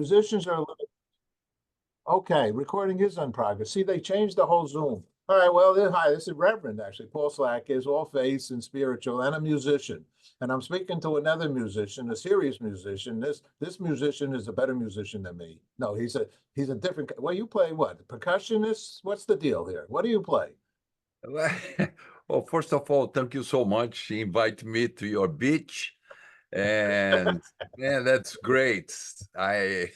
Musicians are okay. Recording is on progress. See, they changed the whole Zoom. All right. Well, hi. This is Reverend. Actually, Paul Slack is all faith and spiritual, and a musician. And I'm speaking to another musician, a serious musician. This musician is a better musician than me. No, he's a different. Well, you play what? Percussionist? What's the deal here? What do you play? Well, first of all, thank you so much. Invite me to your beach. And man, that's great. I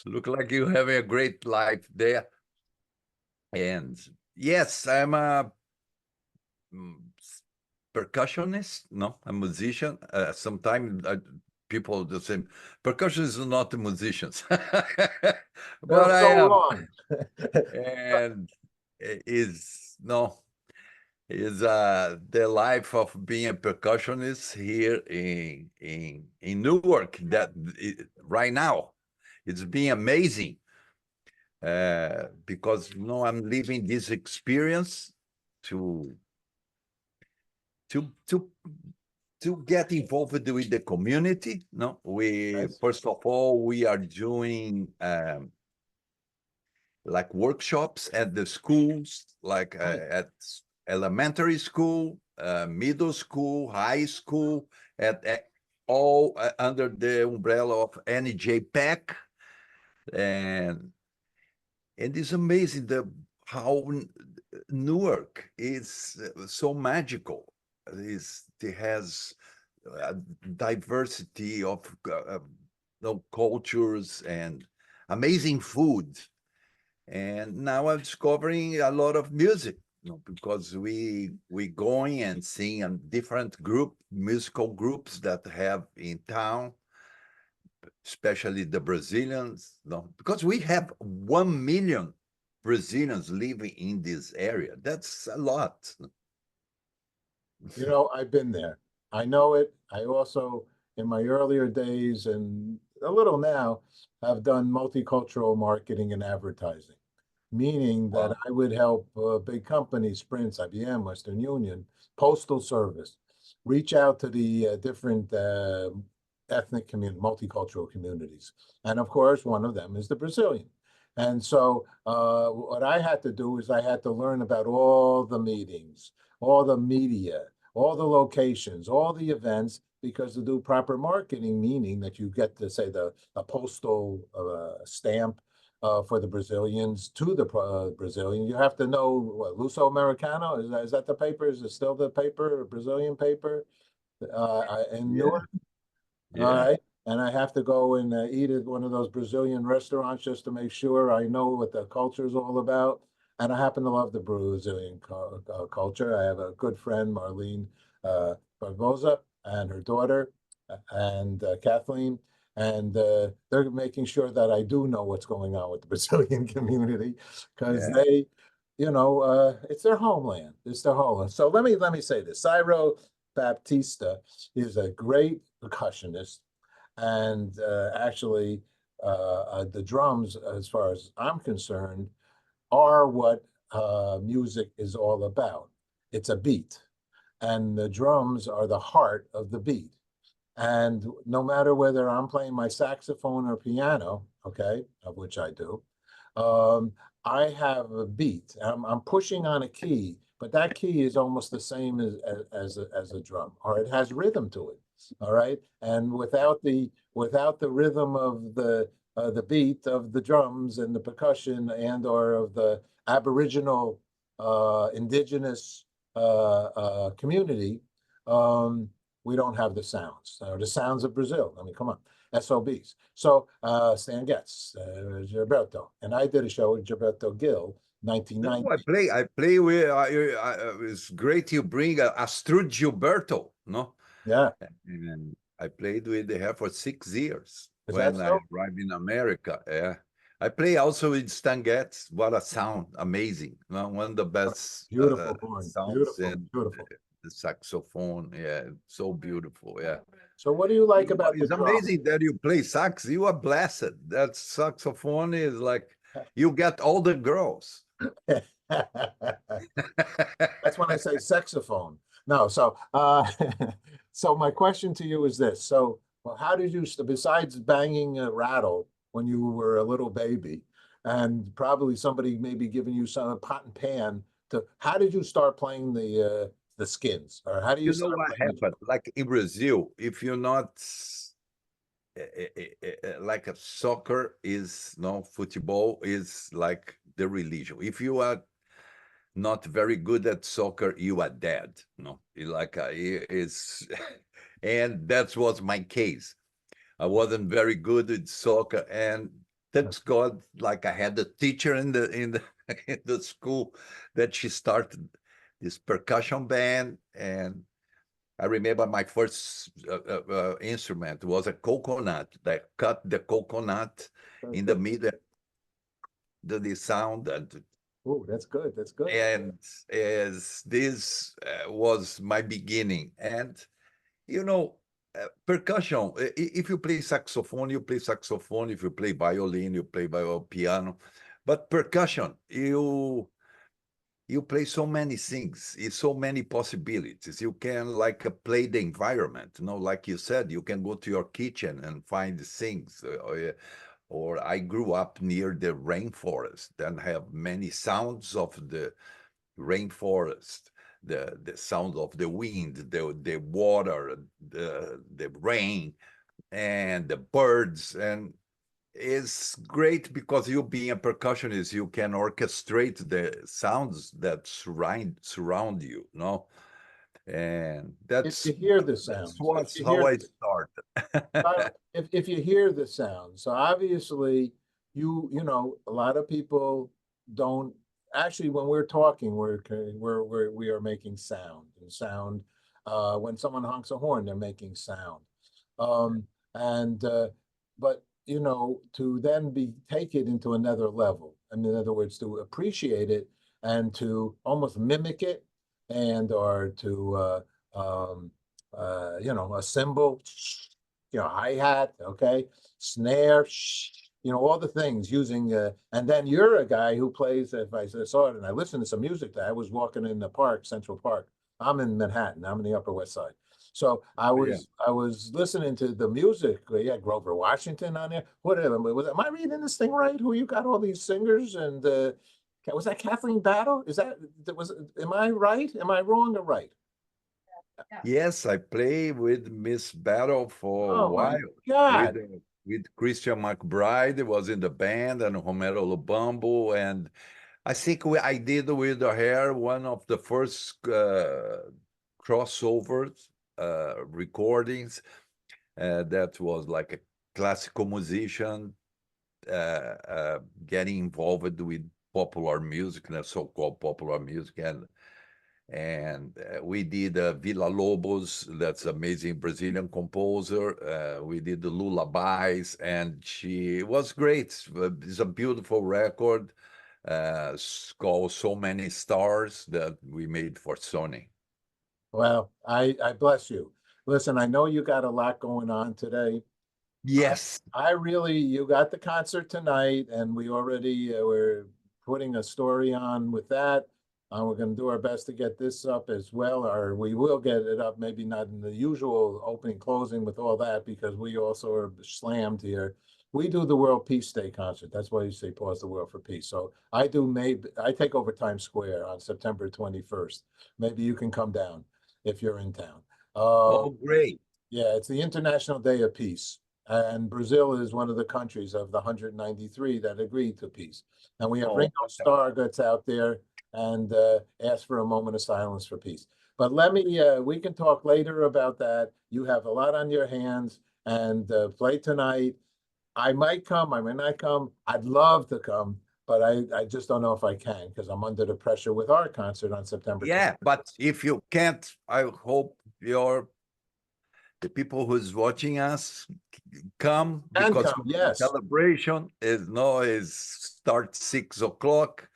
look like you having a great life there. And yes, I'm a percussionist. No, a musician. Sometimes people just say percussion is not musicians, but I So am. long. And is no. Is the life of being a percussionist here in Newark that right now it's been amazing because I'm living this experience to to to to get involved with the community. No, first of all we are doing like workshops at the schools, like at elementary school, middle school, high school, at all under the umbrella of NJPAC. And it's amazing how Newark is so magical. It has a diversity of cultures and amazing food. And now I'm discovering a lot of music, because we going and seeing different musical groups that have in town, especially the Brazilians, because we have 1 million Brazilians living in this area. That's a lot. I've been there. I know it. I also, in my earlier days and a little now, have done multicultural marketing and advertising, meaning that I would help big companies, Sprint, IBM, Western Union, Postal Service, reach out to the different ethnic community, multicultural communities. And of course, one of them is the Brazilian. And so what I had to do is I had to learn about all the meetings, all the media, all the locations, all the events, because to do proper marketing, meaning that you get to say a postal stamp for the Brazilians to the Brazilian, you have to know what, Luso Americano, is that the paper? Is it still the paper, Brazilian paper? In Newark? Yeah. All right. And I have to go and eat at one of those Brazilian restaurants just to make sure I know what the culture is all about. And I happen to love the Brazilian culture. I have a good friend, Marlene Barbosa, and her daughter, and Kathleen. And they're making sure that I do know what's going on with the Brazilian community, because they, it's their homeland. It's their homeland. So let me say this. Cyro Baptista is a great percussionist, and actually the drums, as far as I'm concerned, are what music is all about. It's a beat, and the drums are the heart of the beat. And no matter whether I'm playing my saxophone or piano, okay, of which I do, I have a beat. I'm pushing on a key, but that key is almost the same as a drum, or it has rhythm to it. All right, and without the rhythm of the beat of the drums and the percussion or of the Aboriginal indigenous community, we don't have the sounds, the sounds of Brazil. I mean, come on, SOBs. So Stan Getz, Gilberto, and I did a show with Gilberto Gil, 1990. I play with. It's great you bring Astrud Gilberto, no? Yeah. And I played with her for 6 years when I arrived in America. Yeah. I play also with Stan Getz. What a sound. Amazing. One of the best beautiful sounds. Beautiful. The saxophone. Yeah. So beautiful. Yeah. So what do you like about It's amazing that you play sax. You are blessed. That saxophone is like, you get all the girls. That's when I say saxophone. No, so so my question to you is this. So Well, how did you, besides banging a rattle when you were a little baby, and probably somebody maybe giving you some pot and pan to, how did you start playing the skins, or how do you You know start what playing the happened? Like in Brazil, if you're not like a soccer is no football is like the religion. If you are not very good at soccer, you are dead. No, like it's, and that was my case. I wasn't very good at soccer, and thanks God, like I had a teacher in the in the school that she started this percussion band, and I remember my first instrument was a coconut that cut the coconut in the middle, the sound, Oh, that's good. That's good. and as this was my beginning, and you know, percussion. If you play saxophone, you play saxophone. If you play violin, you play piano. But percussion, you play so many things. It's so many possibilities. You can like play the environment. You know, like you said, you can go to your kitchen and find things. Or I grew up near the rainforest and have many sounds of the rainforest, the sound of the wind, the water, the rain, and the birds. And it's great because you being a percussionist, you can orchestrate the sounds that surround you, no? And If you hear the sounds, if what's you how hear I the, started. if you hear the sounds, so obviously you know a lot of people don't actually when we're talking we are making sound and sound when someone honks a horn they're making sound and but you know to then be take it into another level and in other words to appreciate it and to almost mimic it and or to you know, a cymbal, you know, hi-hat, okay, snare, you know, all the things using, and then you're a guy who plays, if I saw it and I listened to some music that I was walking in the park, Central Park. I'm in Manhattan, I'm in the Upper West Side. So Yeah. I was listening to the music. Yeah, Grover Washington on there. Whatever. Am I reading this thing right? Who you got all these singers and was that Kathleen Battle? Is that was am I right? Am I wrong or right? Yes, I played with Miss Battle for a Oh my while God. with Christian McBride was in the band and Romero Lubambo, and I think I did with her one of the first crossovers recordings. That was like a classical musician getting involved with popular music, the so-called popular music, and we did Villa Lobos, that's amazing Brazilian composer. We did the lullabies, and she was great. It's a beautiful record called So Many Stars that we made for Sony. Well, I bless you. Listen, I know you got a lot going on today. I Yes. I really you got the concert tonight, and we already we're putting a story on with that. We're going to do our best to get this up as well, or we will get it up. Maybe not in the usual opening closing with all that because we also are slammed here. We do the World Peace Day concert. That's why you say pause the world for peace. So I do. Maybe I take over Times Square on September 21st. Maybe you can come down if you're in town. Uh, Oh, great. yeah, it's the International Day of Peace. And Brazil is one of the countries of the 193 that agreed to peace. And we have Oh, Ringo Starr that's out there and asked for a moment of silence for peace. But we can talk later about that. You have a lot on your hands and play tonight. I might come, I may not come. I'd love to come, but I just don't know if I can because I'm under the pressure with our concert on September yeah, 20th. but if you can't, I hope the people who's watching us come And because come, yes. celebration is start 6 o'clock.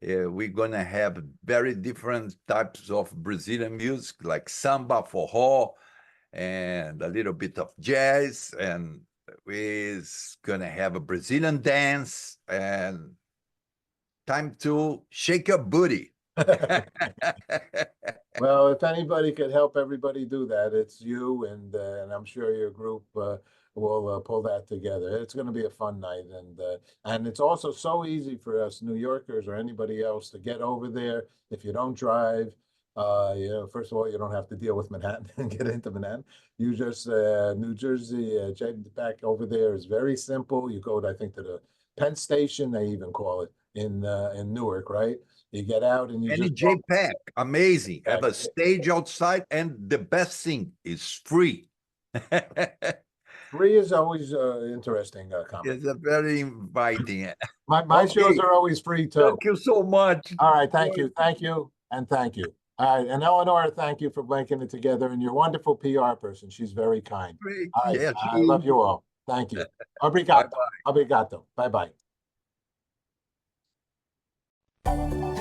We're gonna have very different types of Brazilian music, like samba, forró, and a little bit of jazz, and we're gonna have a Brazilian dance, and time to shake your booty. Well, if anybody could help everybody do that, it's you, and I'm sure your group will pull that together. It's going to be a fun night, and it's also so easy for us New Yorkers or anybody else to get over there if you don't drive. You know, first of all, you don't have to deal with Manhattan and get into Manhattan. You just New Jersey, NJPAC over there is very simple. You go, I think, to the Penn Station, they even call it in Newark, right? You get out and you And just in walk. JPEG, amazing. Have a Back. stage outside, and the best thing is free. Three is always interesting comment. It's a very inviting. My shows Okay, are always free too. thank you so much. All right, thank you, and thank you. All right, and Eleanor, thank you for making it together, and you're a wonderful PR person. She's very kind. Great. All right, Yes. I love you all. Thank you. Bye Obrigado. bye. Obrigado. Bye bye.